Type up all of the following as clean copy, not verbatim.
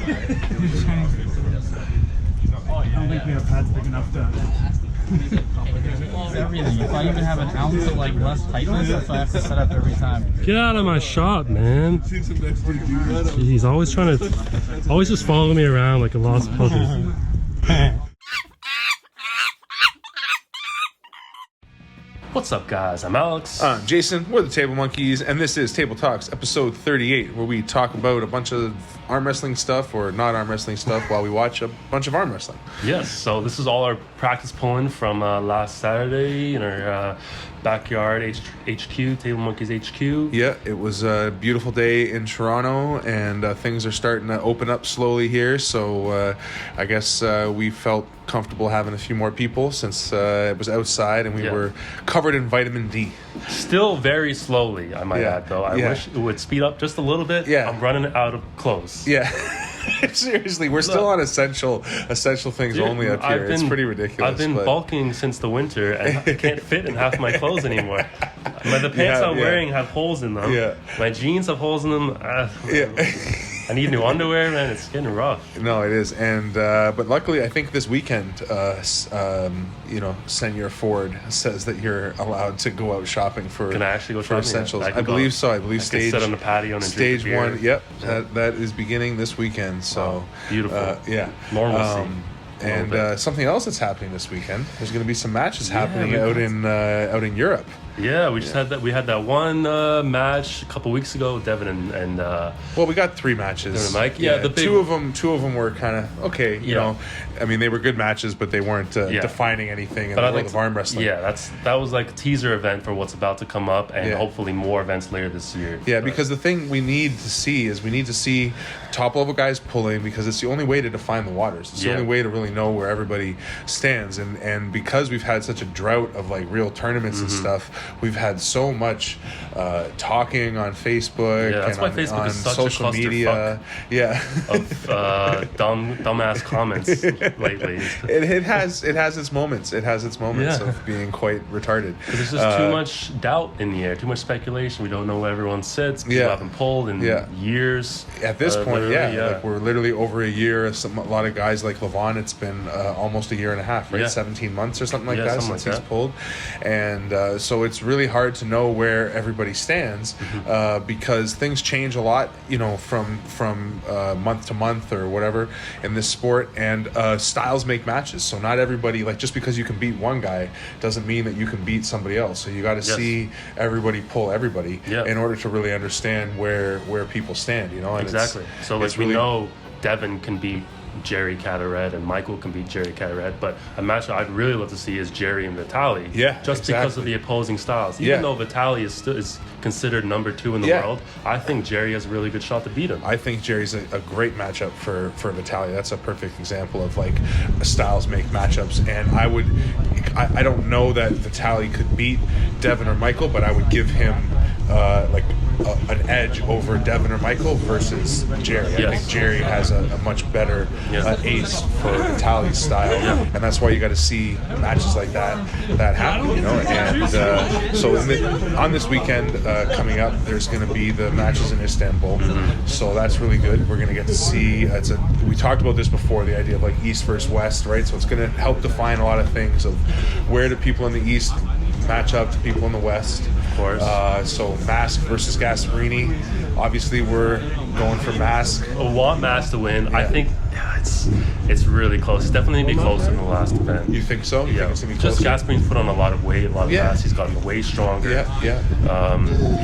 I don't think we have pads big enough to. Everything. If I even have an ounce of like less tightness, that's what I have to set up every time. Get out of my shop, man. He's always always just following me around like a lost puppy. What's up, guys? I'm Alex. I'm Jason. We're the Table Monkeys, and this is Table Talks, episode 38, where we talk about a bunch of arm wrestling stuff or not arm wrestling stuff while we watch a bunch of arm wrestling. Yes, so this is all our practice pulling from last Saturday in our backyard HQ, Table Monkeys HQ. Yeah, it was a beautiful day in Toronto, and things are starting to open up slowly here, so I guess we felt comfortable having a few more people since it was outside and we were covered in vitamin D. Still very slowly, I might add, though. I wish it would speed up just a little bit. Yeah. I'm running out of clothes. Yeah. Seriously, we're still on essential things only up here. It's pretty ridiculous. I've been bulking since the winter and I can't fit in half my clothes anymore. The pants I'm wearing have holes in them. Yeah. My jeans have holes in them. I need new underwear, man. It's getting rough. No, it is, and but luckily, I think this weekend, Senior Ford says that you're allowed to go out shopping for. Can I actually go shopping? Essentials? I believe so. I believe stage. Sit on the patio and stage one. Yep, that is beginning this weekend. So beautiful. Yeah. Normalcy. And something else that's happening this weekend. There's going to be some matches happening out in Europe. Yeah, we just had that. We had that one match a couple weeks ago, Devin and well, we got 3 matches. Devin and Mike. Yeah, the big, two of them were kind of okay. You know, I mean, they were good matches, but they weren't defining anything in the world of arm wrestling. Yeah, that was like a teaser event for what's about to come up, and hopefully more events later this year. Yeah, because the thing we need to see top level guys pulling, because it's the only way to define the waters. It's the only way to really know where everybody stands, and because we've had such a drought of like real tournaments and stuff. We've had so much talking on Facebook and Facebook on is such social a media. Of dumbass comments lately. It has its moments. It has its moments of being quite retarded. There's just too much doubt in the air, too much speculation. We don't know where everyone sits. People haven't pulled in years. At this point, like we're literally over a year. A lot of guys like Levon, it's been almost a year and a half, right? 17 months or something like that since he's pulled, and so it's really hard to know where everybody stands because things change a lot, from month to month or whatever in this sport, and styles make matches. So not everybody, like just because you can beat one guy doesn't mean that you can beat somebody else. So you got to see everybody pull everybody in order to really understand where people stand. And exactly. So like we know Devin can beat Jerry Cataret and Michael can beat Jerry Cataret, but a match I'd really love to see is Jerry and Vitali. Because of the opposing styles. Even though Vitali is considered number 2 in the world, I think Jerry has a really good shot to beat him. I think Jerry's a great matchup for Vitali. That's a perfect example of like styles make matchups, and I don't know that Vitali could beat Devin or Michael, but I would give him an edge over Devin or Michael versus Jerry. I think Jerry has a much better ace for Vitali's style, and that's why you got to see matches like that happen. And so on this weekend coming up, there's going to be the matches in Istanbul, so that's really good. We're going to get to see. We talked about this before, the idea of like East versus West, right? So it's going to help define a lot of things of where do people in the East match up to people in the West. Of course. So Mask versus Gasperini. Obviously, we're going for Mask. I want Mask to win. I think it's really close. It's definitely going to be closer than the last event. You think so? You think it's going to be closer? Just Gasperini's put on a lot of weight, a lot of mass. He's gotten way stronger. He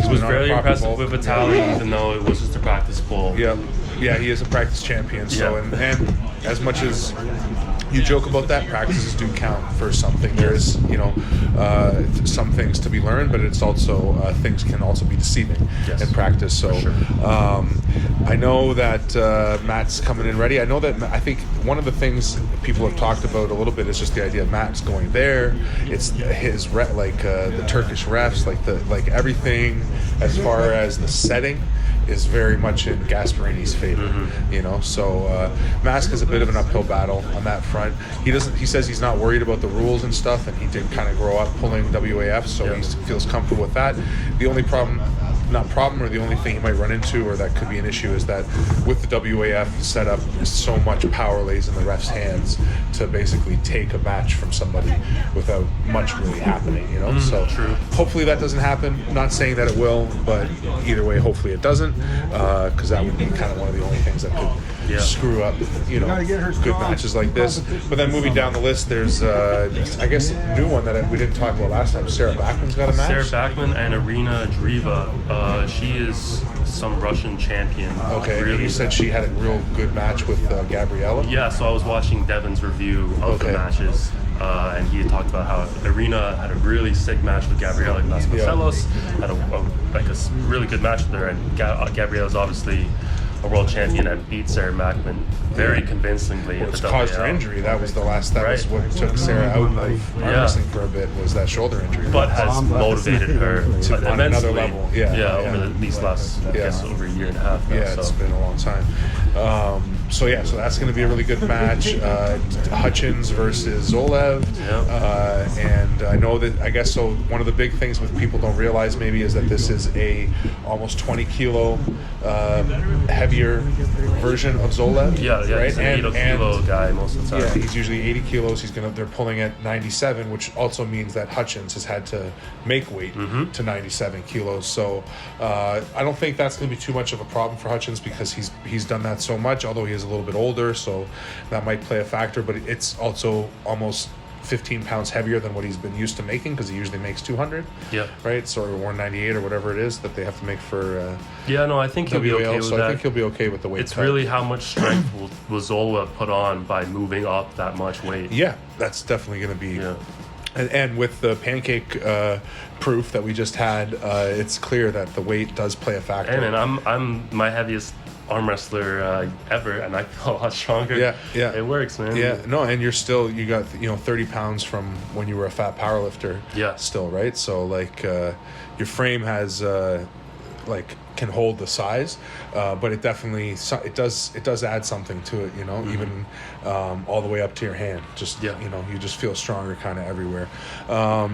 was very impressive with Vitali, even though it was just a practice pull. Yeah, he is a practice champion. So and as much as you joke about that, practices do count for something. There is, some things to be learned, but it's also things can also be deceiving in practice. So I know that Matt's coming in ready. I think one of the things people have talked about a little bit is just the idea of Matt's going there. It's his the Turkish refs, like everything as far as the setting is very much in Gasperini's favor, So Mask is a bit of an uphill battle on that front. He says he's not worried about the rules and stuff, and he did kind of grow up pulling WAF, so he feels comfortable with that. The only problem not problem, or the only thing he might run into, or that could be an issue, is that with the WAF setup, so much power lays in the ref's hands to basically take a match from somebody without much really happening, you know. So true. Hopefully that doesn't happen. Not saying that it will, but either way, hopefully it doesn't, because that would be kind of one of the only things that could screw up, you know, good matches like this. But then moving down the list, there's I guess a new one that we didn't talk about last time. Sarah Bachman's got a match. Sarah Bachman and Irina Driva. She is some Russian champion. Okay, really. And you said she had a real good match with Gabriella? Yeah, so I was watching Devin's review of the matches, and he had talked about how Irina had a really sick match with Gabriella Vasconcelos, had a really good match with her, and Gabriella's obviously a world champion and beat Sarah Bachman very convincingly. Well, it's caused her injury. That was was what took Sarah out of arm wrestling for a bit, was that shoulder injury. But has motivated her to on another level. Over these last, I guess, over a year and a half now. It's been a long time. So that's going to be a really good match. Hutchins versus Zolev. And I know that, I guess, so one of the big things with people don't realize maybe is that this is a almost 20 kilo heavier version of Zolev. Right? He's an 80 kilo guy most of the time. Yeah, he's usually 80 kilos. They're pulling at 97, which also means that Hutchins has had to make weight to 97 kilos. So I don't think that's going to be too much of a problem for Hutchins, because he's done that so much, although he is a little bit older, so that might play a factor. But it's also almost 15 pounds heavier than what he's been used to making, because he usually makes 200. Right, so or 198 or whatever it is that they have to make for I think he'll be okay with that. I think he'll be okay with the weight it's cut. really how much strength will Zola put on by moving up that much weight. That's definitely going to be and with the pancake proof that we just had, it's clear that the weight does play a factor. Hey man, I'm my heaviest arm wrestler ever, and I feel a lot stronger. It works, man. And you got 30 pounds from when you were a fat powerlifter. Still, right? So like your frame has can hold the size, but it definitely does add something to it, even all the way up to your hand. Just you just feel stronger kind of everywhere.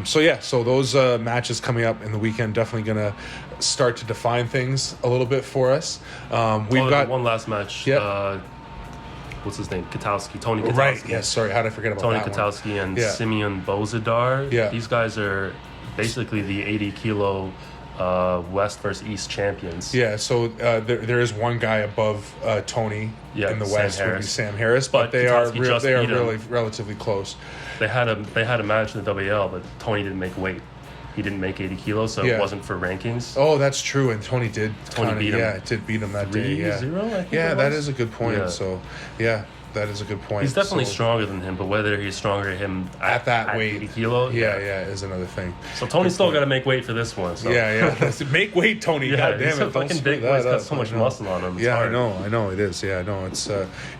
So those matches coming up in the weekend definitely gonna start to define things a little bit for us. We've got one last match. What's his name? Tony Katowski. Right. Yes. Sorry, how did I forget about Tony that Katowski one? and Simeon Bozidar. Yeah. These guys are basically the 80 kilo West versus East champions. So there is one guy above Tony in the West, would be Sam Harris, but they are really relatively close. They had a match in the WL, but Tony didn't make weight. He didn't make 80 kilos, so it wasn't for rankings. Oh, that's true, and Tony did. Beat him. It did beat him that day. 3-0, I think that is a good point. So, that is a good point. He's definitely stronger than him, but whether he's stronger than him at that weight, 80 kilo, is another thing. So Tony's still got to make weight for this one. So. Make weight, Tony. God damn it! He's a fucking big boy. He's got so much muscle on him. It's hard. I know it is.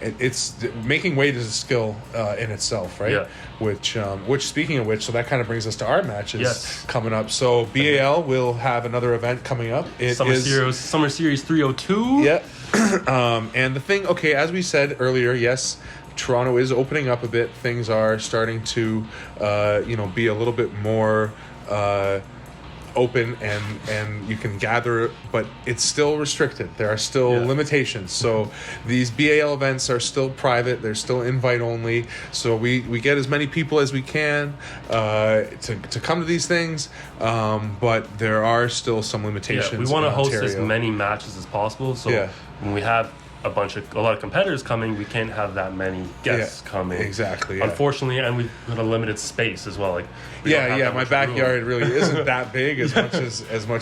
It's making weight is a skill in itself, right? Which speaking of which, so that kind of brings us to our matches coming up. So BAL will have another event coming up. Summer Series 302. And the thing, as we said earlier, yes, Toronto is opening up a bit. Things are starting to, be a little bit more open, and you can gather, but it's still restricted. There are still limitations. So these BAL events are still private. They're still invite only. So we get as many people as we can to come to these things, but there are still some limitations. We want to host as many matches as possible. So when we have a lot of competitors coming, we can't have that many guests coming. Exactly. Unfortunately, and we've got a limited space as well. My backyard really isn't that big as much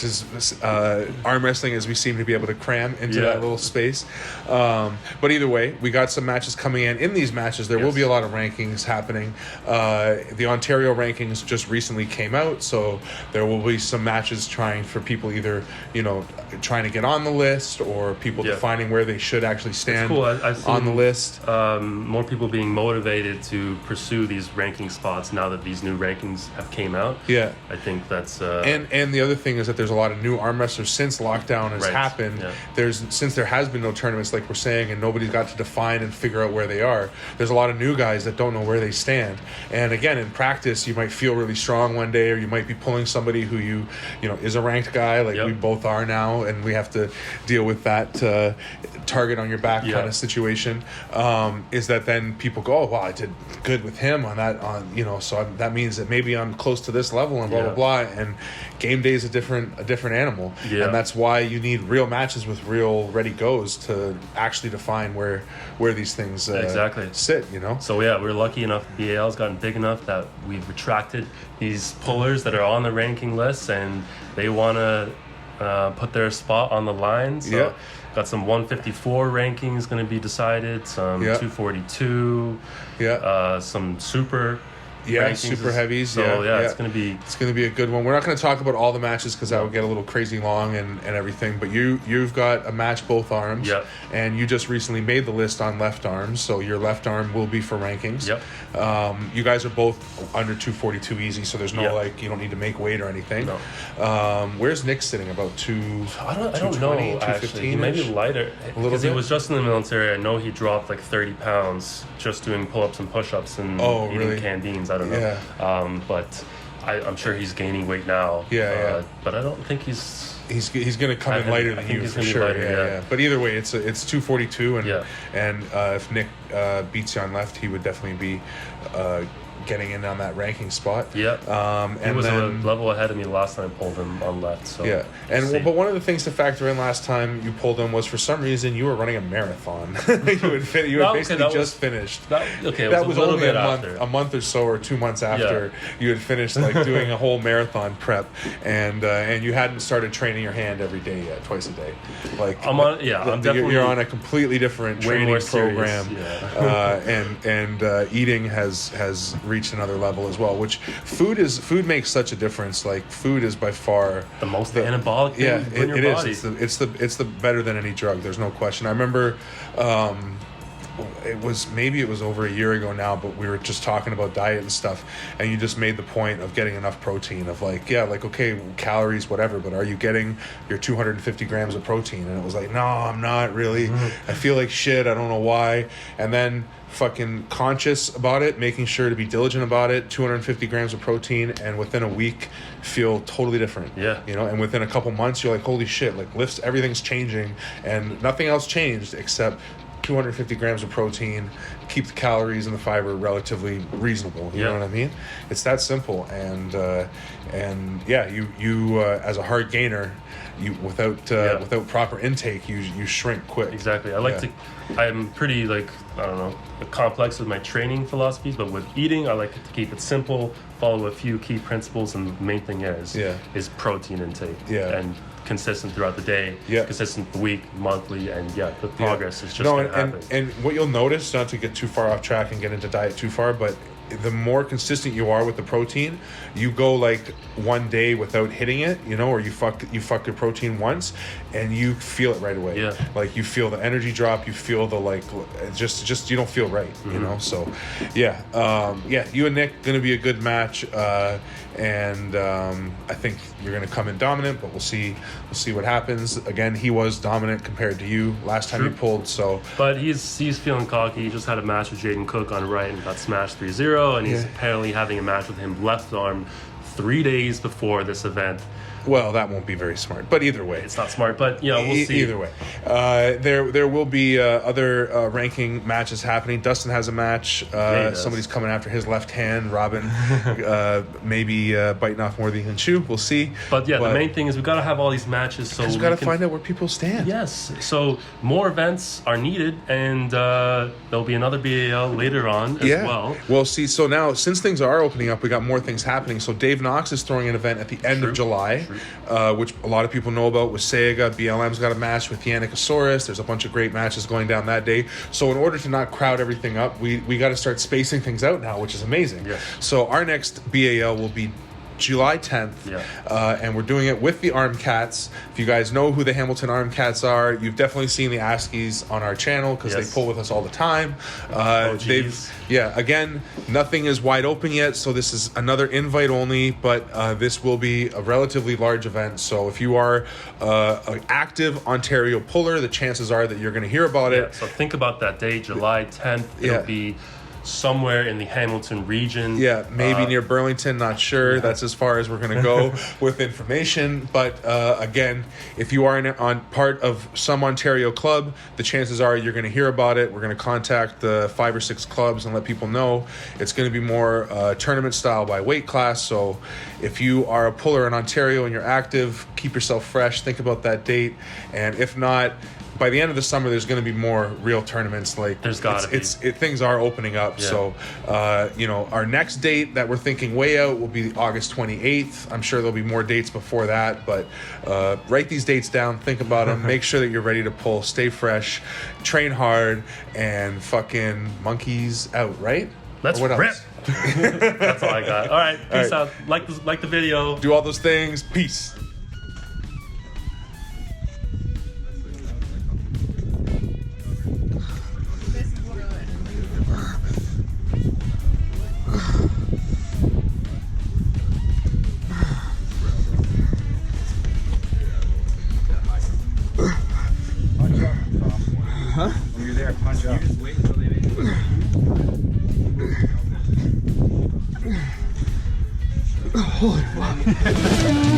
as arm wrestling as we seem to be able to cram into that little space. But either way, we got some matches coming in. In these matches, there will be a lot of rankings happening. The Ontario rankings just recently came out, so there will be some matches trying for people either trying to get on the list, or people defining where they should actually stand cool. I've seen, on the list. More people being motivated to pursue these ranking spots now that these new rankings have came out. Yeah. I think that's... And the other thing is that there's a lot of new arm wrestlers since lockdown has happened. Yeah. Since there has been no tournaments, like we're saying, and nobody's got to define and figure out where they are, there's a lot of new guys that don't know where they stand. And again, in practice, you might feel really strong one day, or you might be pulling somebody who you know is a ranked guy, like we both are now, and we have to deal with that target on your back kind of situation. Is that then people go, oh wow, I did good with him on that, so that means that maybe I'm close to this level and blah blah blah. And game day is a different animal, and that's why you need real matches with real ready goes to actually define where these things sit. So we're lucky enough. BAL's gotten big enough that we've retracted these pullers that are on the ranking list, and they want to put their spot on the line. So got some 154 rankings going to be decided, some 242, some super. Super heavies. So it's gonna be a good one. We're not going to talk about all the matches because that would get a little crazy long and everything. But you've got a match both arms. Yep. And you just recently made the list on left arms, so your left arm will be for rankings. Yep. You guys are both under 242 easy, so there's no you don't need to make weight or anything. No. Where's Nick sitting? About I don't know actually. He may be lighter because he was just in the military. I know he dropped like 30 pounds just doing pull-ups and push-ups and eating canned beans. I don't know. But I'm sure he's gaining weight now. But I don't think he's going to come in lighter than you for sure. Lighter, But either way, it's 242, and if Nick beats you on left, he would definitely be getting in on that ranking spot. He was a level ahead of me last time I pulled him on left. So but one of the things to factor in last time you pulled him was for some reason you were running a marathon. you had basically just finished. That was only a month or so, or 2 months after you had finished doing a whole marathon prep, and you hadn't started training your hand every day yet, twice a day. You're on a completely different training program, and eating has reached another level as well, which food makes such a difference. Like food is by far the most anabolic thing in your body. It's the better than any drug, there's no question. I remember it was over a year ago now, but we were just talking about diet and stuff, and you just made the point of getting enough protein, of okay, calories, whatever, but are you getting your 250 grams of protein? And it was like, no, I'm not really. I feel like shit, I don't know why. And then fucking conscious about it, making sure to be diligent about it, 250 grams of protein, and within a week feel totally different. And within a couple months you're like, holy shit, like lifts, everything's changing, and nothing else changed except 250 grams of protein, keep the calories and the fiber relatively reasonable. You know what I mean? It's that simple. And you as a hard gainer, you without proper intake, you shrink quick. Exactly. I'm pretty complex with my training philosophies, but with eating, I like to keep it simple, follow a few key principles, and the main thing is protein intake. And consistent throughout the day, consistent the week, monthly, and the progress is just going to happen. And what you'll notice, not to get too far off track and get into diet too far, but the more consistent you are with the protein, you go like one day without hitting it, or you fuck your protein once, and you feel it right away. Like you feel the energy drop, you feel the just you don't feel right, So you and Nick gonna be a good match, and I think you're gonna come in dominant, but we'll see what happens. Again, he was dominant compared to you last time you pulled, so. But he's feeling cocky. He just had a match with Jaden Cook on right and got smashed 3-0. And he's apparently having a match with him left arm 3 days before this event. Well, that won't be very smart, but either way, it's not smart. But we'll see. Either way, there will be other ranking matches happening. Dustin has a match. Somebody's coming after his left hand. Robin, maybe biting off more than he can chew. We'll see. But the main thing is we got to have all these matches, so we got to find out where people stand. Yes. So more events are needed, and there'll be another BAL later on as well. Well, see, so now since things are opening up, we got more things happening. So Dave Knox is throwing an event at the end of July. Which a lot of people know about with Sega. BLM's got a match with Yannickosaurus. There's a bunch of great matches going down that day. So in order to not crowd everything up, we got to start spacing things out now, which is amazing. So our next BAL will be July 10th, and we're doing it with the Arm Cats. If you guys know who the Hamilton Arm Cats are, you've definitely seen the Askies on our channel because they pull with us all the time. Again, nothing is wide open yet, so this is another invite only, but this will be a relatively large event. So if you are an active Ontario puller, the chances are that you're going to hear about it. So think about that day, July 10th. It'll be somewhere in the Hamilton region. Yeah, maybe near Burlington, not sure. That's as far as we're going to go with information. But again, if you are on part of some Ontario club, the chances are you're going to hear about it. We're going to contact the 5 or 6 clubs and let people know. It's going to be more tournament style by weight class. So if you are a puller in Ontario and you're active, keep yourself fresh. Think about that date. And if not, by the end of the summer, there's going to be more real tournaments. Like there's got to be. Things are opening up. Yeah. So, our next date that we're thinking way out will be August 28th. I'm sure there'll be more dates before that, but write these dates down. Think about them. Make sure that you're ready to pull. Stay fresh. Train hard. And fucking monkeys out, right? Let's rip. That's all I got. All right. Peace out. Like the video. Do all those things. Peace. Huh? When you're there, punch up. You just wait until they make it. Holy fuck.